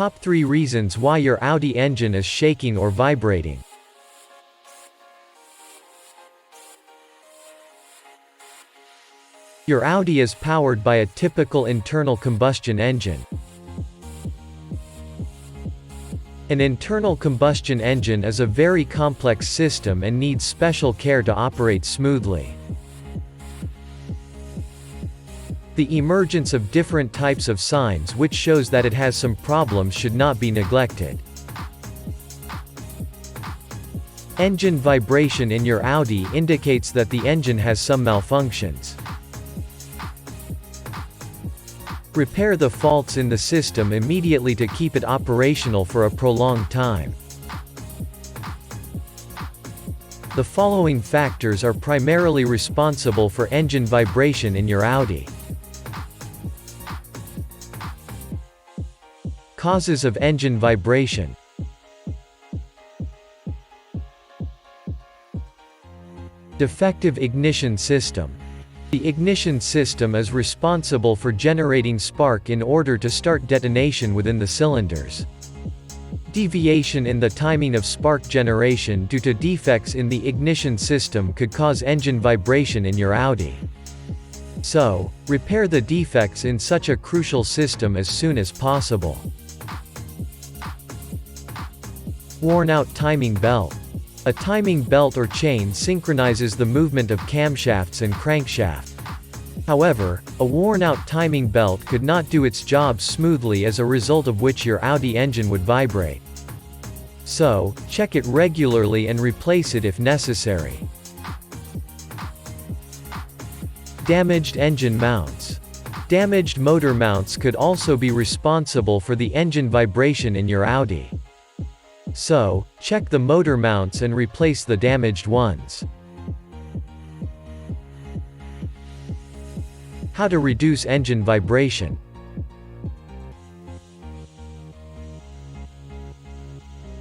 Top 3 reasons why your Audi engine is shaking or vibrating. Your Audi is powered by a typical internal combustion engine. An internal combustion engine is a very complex system and needs special care to operate smoothly. The emergence of different types of signs which shows that it has some problems should not be neglected. Engine vibration in your Audi indicates that the engine has some malfunctions. Repair the faults in the system immediately to keep it operational for a prolonged time. The following factors are primarily responsible for engine vibration in your Audi. Causes of engine vibration. Defective ignition system. The ignition system is responsible for generating spark in order to start detonation within the cylinders. Deviation in the timing of spark generation due to defects in the ignition system could cause engine vibration in your Audi. So, repair the defects in such a crucial system as soon as possible. Worn-out timing belt. A timing belt or chain synchronizes the movement of camshafts and crankshaft. However, a worn-out timing belt could not do its job smoothly, as a result of which your Audi engine would vibrate. So, check it regularly and replace it if necessary. Damaged engine mounts. Damaged motor mounts could also be responsible for the engine vibration in your Audi. So, check the motor mounts and replace the damaged ones. How to reduce engine vibration.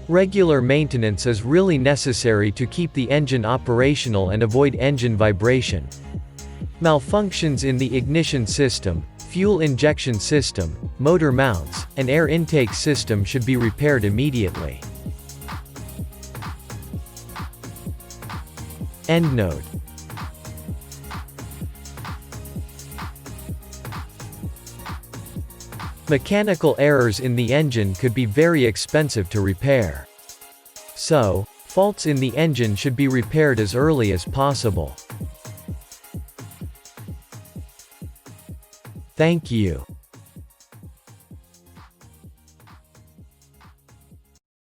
Regular maintenance is really necessary to keep the engine operational and avoid engine vibration. Malfunctions in the ignition system, fuel injection system, motor mounts, and air intake system should be repaired immediately. Endnote. Mechanical errors in the engine could be very expensive to repair. So, faults in the engine should be repaired as early as possible. Thank you.